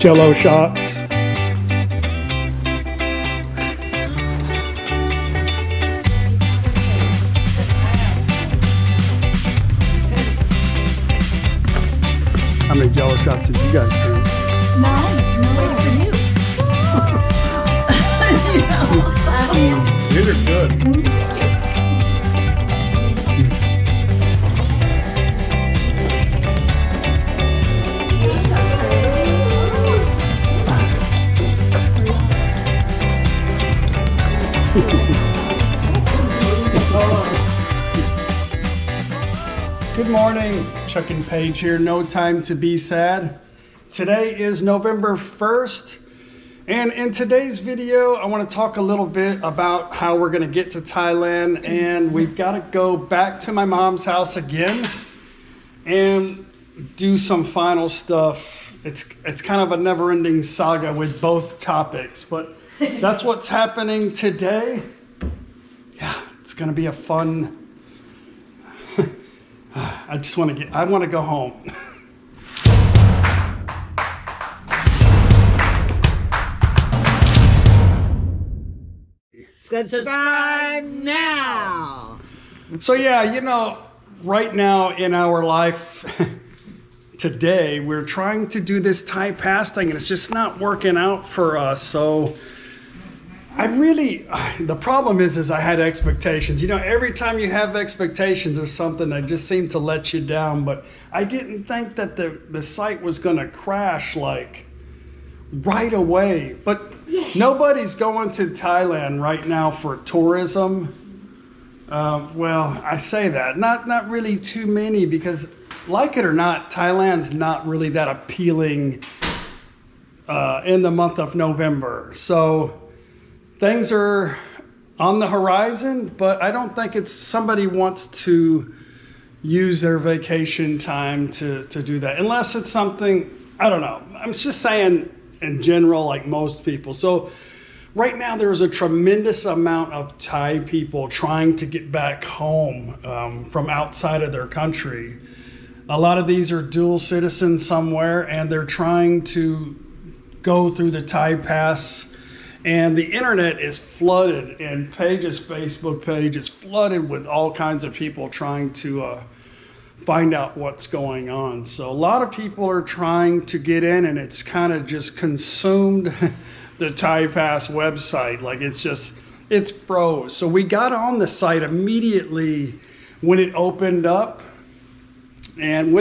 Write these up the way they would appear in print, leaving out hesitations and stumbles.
Jello shots. How many Jello shots did you guys drink? None. No waiting for you. These are good. Good morning, Chuck and Paige here. No time to be sad. Today is November 1st, and in today's video, I want to talk a little bit about how we're going to get to Thailand, and we've got to go back to my mom's house again and do some final stuff. It's kind of a never-ending saga with both topics, but that's what's happening today. Yeah, it's going to be a fun. I want to go home. Subscribe now. So yeah, right now in our life today, we're trying to do this Thai pass thing and it's just not working out for us. So the problem is I had expectations. Every time you have expectations of something, they just seem to let you down. But I didn't think that the site was going to crash like right away. But nobody's going to Thailand right now for tourism. Well, I say that. Not really too many because, like it or not, Thailand's not really that appealing in the month of November. So things are on the horizon, but I don't think somebody wants to use their vacation time to do that. Unless it's something, I don't know. I'm just saying in general, like most people. So right now there's a tremendous amount of Thai people trying to get back home from outside of their country. A lot of these are dual citizens somewhere, and they're trying to go through the Thai pass. And the internet is flooded, and Paige's Facebook page is flooded with all kinds of people trying to find out what's going on. So a lot of people are trying to get in, and it's kind of just consumed the Thai Pass website. Like it's froze. So we got on the site immediately when it opened up, and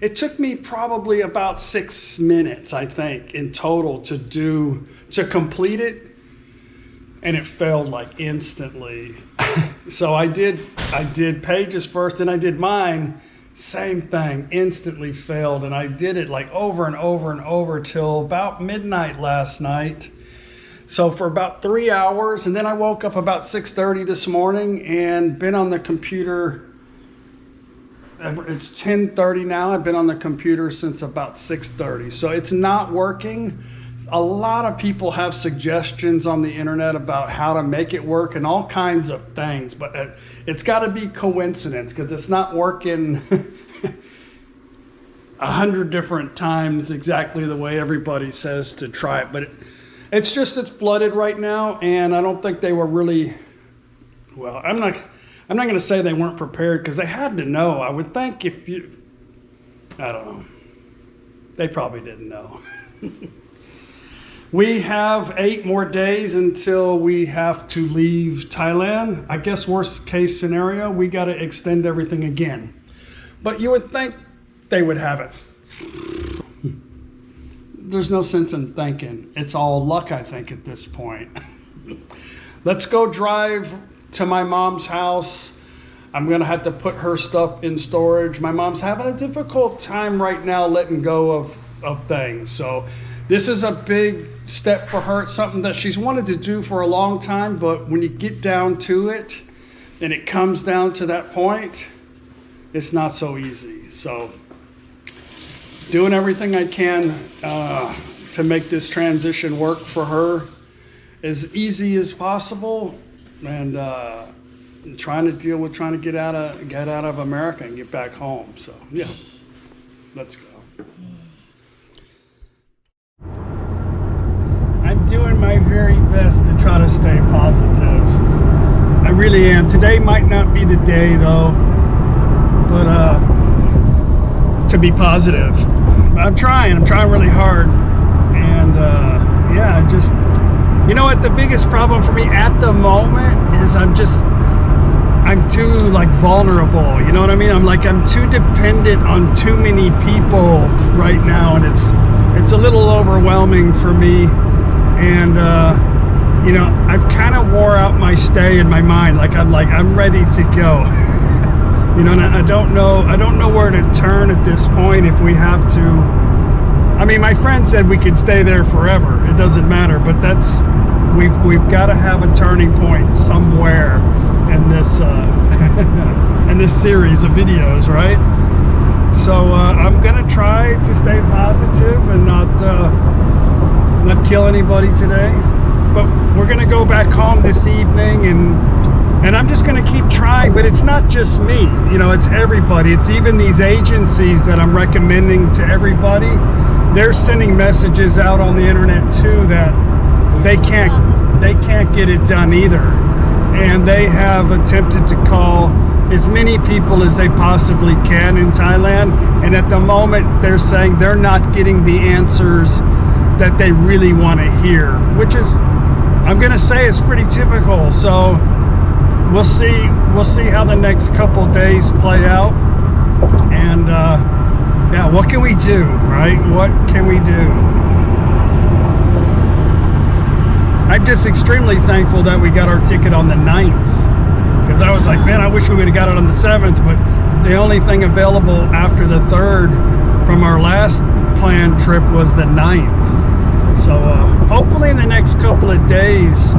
it took me probably about 6 minutes, I think, in total to complete it, and it failed like instantly. So I did Paige's first, and I did mine. Same thing, instantly failed, and I did it like over and over and over till about midnight last night. So for about 3 hours, and then I woke up about 6:30 this morning and been on the computer. It's 10:30 now. I've been on the computer since about 6:30. So it's not working. A lot of people have suggestions on the internet about how to make it work and all kinds of things, but it's got to be coincidence because it's not working 100 different times exactly the way everybody says to try it. But it's flooded right now, and I don't think they were really, well, I'm not going to say they weren't prepared because they had to know. I would think I don't know. They probably didn't know. We have 8 more days until we have to leave Thailand. I guess worst case scenario, we got to extend everything again. But you would think they would have it. There's no sense in thinking. It's all luck, I think, at this point. Let's go drive to my mom's house. I'm going to have to put her stuff in storage. My mom's having a difficult time right now letting go of things. So this is a big step for her. It's something that she's wanted to do for a long time, but when you get down to it and it comes down to that point, it's not so easy. So doing everything I can to make this transition work for her as easy as possible, and trying to deal with trying to get out of America and get back home. So yeah, let's go. best to try to stay positive. I really am. Today might not be the day though, but to be positive. I'm trying really hard. And yeah, just, you know what, the biggest problem for me at the moment is I'm too like vulnerable, you know what I mean? I'm too dependent on too many people right now, and it's a little overwhelming for me. And you know, I've kind of wore out my stay in my mind. I'm ready to go. You know, and I don't know where to turn at this point if we have to. I mean, my friend said we could stay there forever. It doesn't matter, but we've got to have a turning point somewhere in this in this series of videos, right? So I'm gonna try to stay positive and not kill anybody today. But we're gonna go back home this evening, and I'm just gonna keep trying. But it's not just me, you know, it's everybody. It's even these agencies that I'm recommending to everybody. They're sending messages out on the internet too that they can't get it done either. And they have attempted to call as many people as they possibly can in Thailand. And at the moment, they're saying they're not getting the answers that they really want to hear, which is, I'm gonna say, is pretty typical. So we'll see how the next couple days play out. And yeah, what can we do, right? What can we do? I'm just extremely thankful that we got our ticket on the 9th, because I was like, man, I wish we would have got it on the 7th, but the only thing available after the 3rd from our last planned trip was the 9th. So hopefully in the next couple of days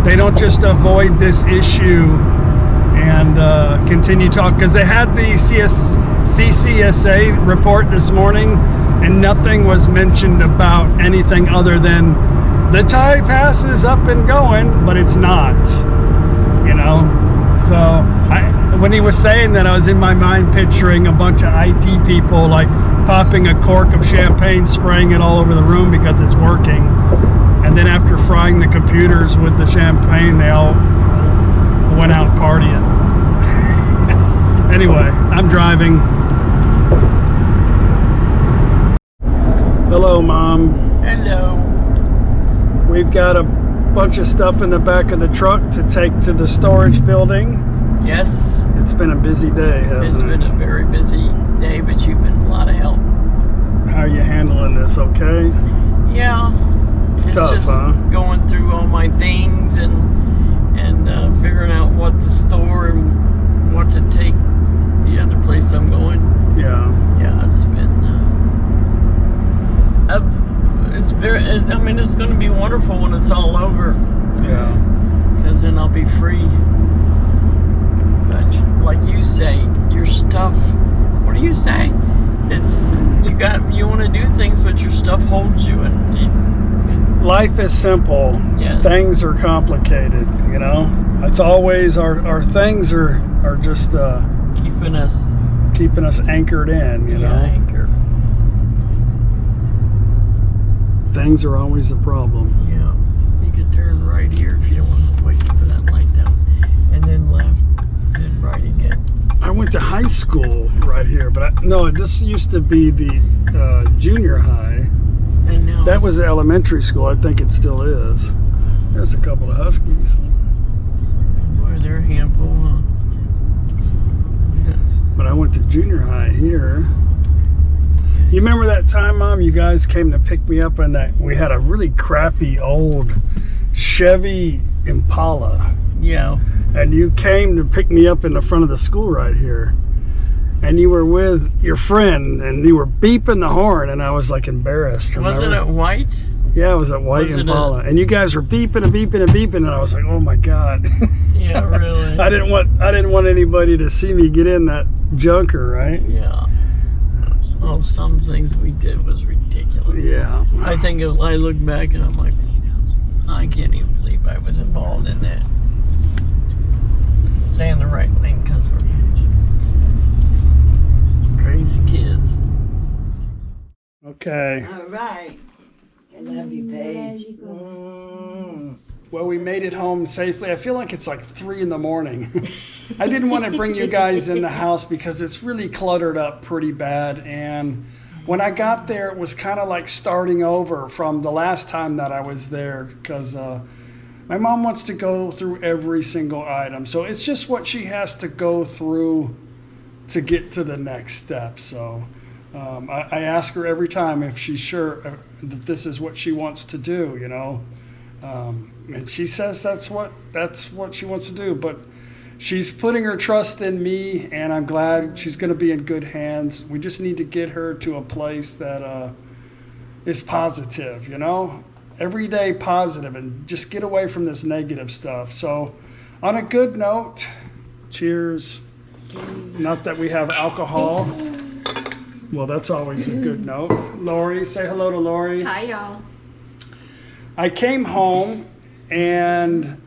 they don't just avoid this issue and continue talk, because they had the CCSA report this morning and nothing was mentioned about anything other than the Thai pass is up and going, but it's not, you know. So when he was saying that, I was in my mind picturing a bunch of IT people like popping a cork of champagne, spraying it all over the room because it's working, and then after frying the computers with the champagne, they all went out partying. Anyway, I'm driving. Hello, Mom. Hello. We've got a bunch of stuff in the back of the truck to take to the storage building. Yes. It's been a busy day, hasn't it? It's been a very busy day, but you've been a lot of help. How are you handling this, okay? Yeah. It's tough, just huh? going through all my things and figuring out what to store and what to take the other place I'm going. Yeah. Yeah, it's been I mean, it's going to be wonderful when it's all over. Yeah. Because then I'll be free. But like you say, your stuff, what do you say? It's, you want to do things, but your stuff holds you. And life is simple. Yes. Things are complicated, you know? It's always, our things are just keeping us anchored in, you know? Anchored. Things are always the problem. Yeah. You could turn right here if you don't want to wait for that light down. And then left, then right again. I went to high school right here, but no, this used to be the junior high. And now that was elementary school. I think it still is. There's a couple of Huskies. Boy, they're a handful, huh? But I went to junior high here. You remember that time, Mom, you guys came to pick me up, and that we had a really crappy old Chevy Impala. Yeah. And you came to pick me up in the front of the school right here. And you were with your friend, and you were beeping the horn, and I was like embarrassed. Remember? Was it at white? Yeah, it was at white Impala. And you guys were beeping and beeping and beeping, and I was like, oh my God. Yeah, really. I didn't want anybody to see me get in that junker, right? Yeah. Oh, some things we did was ridiculous. Yeah. I think I look back and I'm like, I can't even believe I was involved in that. Stay in the right lane because we're crazy kids. Okay. All right. I love you, Paige. Well, we made it home safely. I feel like it's like 3 in the morning. I didn't want to bring you guys in the house because it's really cluttered up pretty bad. And when I got there, it was kind of like starting over from the last time that I was there because my mom wants to go through every single item. So it's just what she has to go through to get to the next step. So I ask her every time if she's sure that this is what she wants to do, you know. And she says that's what she wants to do, but she's putting her trust in me, and I'm glad she's going to be in good hands. We just need to get her to a place that is positive, you know, every day positive, and just get away from this negative stuff. So on a good note, cheers. Not that we have alcohol. Well, that's always a good note. Lori, say hello to Lori. Hi, y'all. I came home and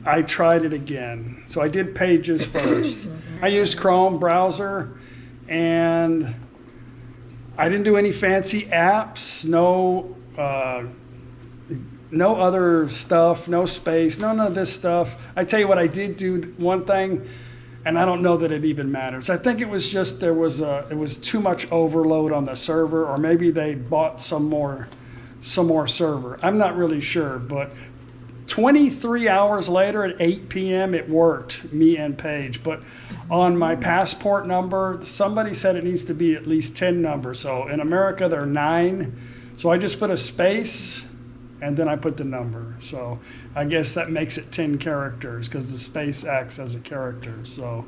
I tried it again. So I did Pages first. I used Chrome browser and I didn't do any fancy apps, no other stuff, no space, none of this stuff. I tell you what, I did do one thing, and I don't know that it even matters. I think it was just it was too much overload on the server, or maybe they bought some more server. I'm not really sure, but 23 hours later at 8 p.m. it worked, me and Paige. But on my passport number, somebody said it needs to be at least 10 numbers. So in America, there are 9. So I just put a space and then I put the number. So I guess that makes it 10 characters because the space acts as a character. So,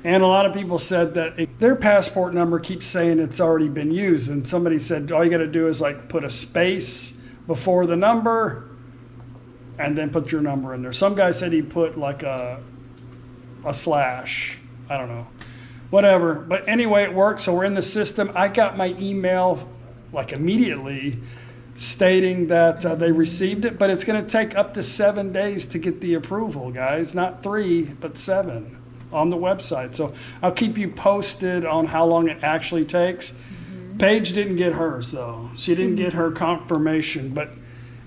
and a lot of people said that their passport number keeps saying it's already been used. And somebody said, all you got to do is like put a space before the number and then put your number in there. Some guy said he put like a slash. I don't know. Whatever. But anyway, it worked. So we're in the system. I got my email like immediately stating that they received it, but it's going to take up to 7 days to get the approval, guys. Not 3, but 7 on the website. So I'll keep you posted on how long it actually takes. Paige didn't get hers, though. She didn't get her confirmation, but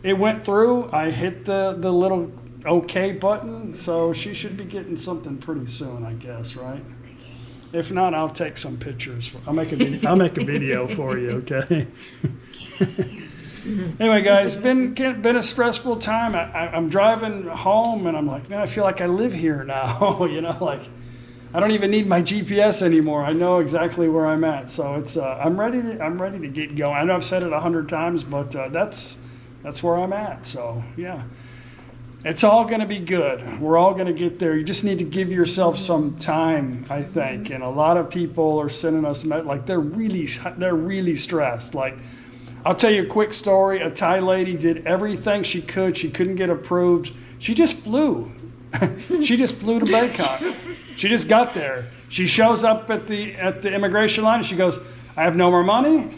it went through. I hit the little OK button, so she should be getting something pretty soon, I guess, right? If not, I'll take some pictures. I'll make a video for you, okay? Anyway, guys, been a stressful time. I'm driving home, and I'm like, man, I feel like I live here now. You know, like I don't even need my GPS anymore. I know exactly where I'm at. So it's I'm ready to get going. I know I've said it 100 times, but that's where I'm at. So yeah, it's all going to be good. We're all going to get there. You just need to give yourself some time, I think. And a lot of people are sending us like they're really stressed. Like, I'll tell you a quick story. A Thai lady did everything she could. She couldn't get approved. She just flew. She just flew to Bangkok. She just got there. She shows up at the immigration line and she goes, I have no more money.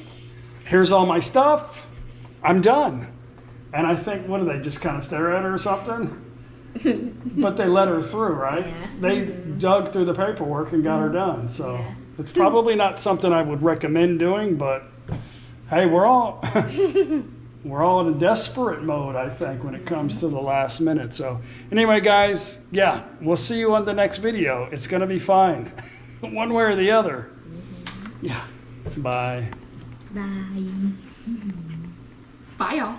Here's all my stuff. I'm done. And I think, what do they just kind of stare at her or something? But they let her through, right? Yeah. They dug through the paperwork and got her done. So it's probably not something I would recommend doing, but hey, we're all in a desperate mode, I think, when it comes to the last minute. So anyway, guys, yeah, we'll see you on the next video. It's going to be fine, one way or the other. Yeah, bye. Bye. Bye, y'all.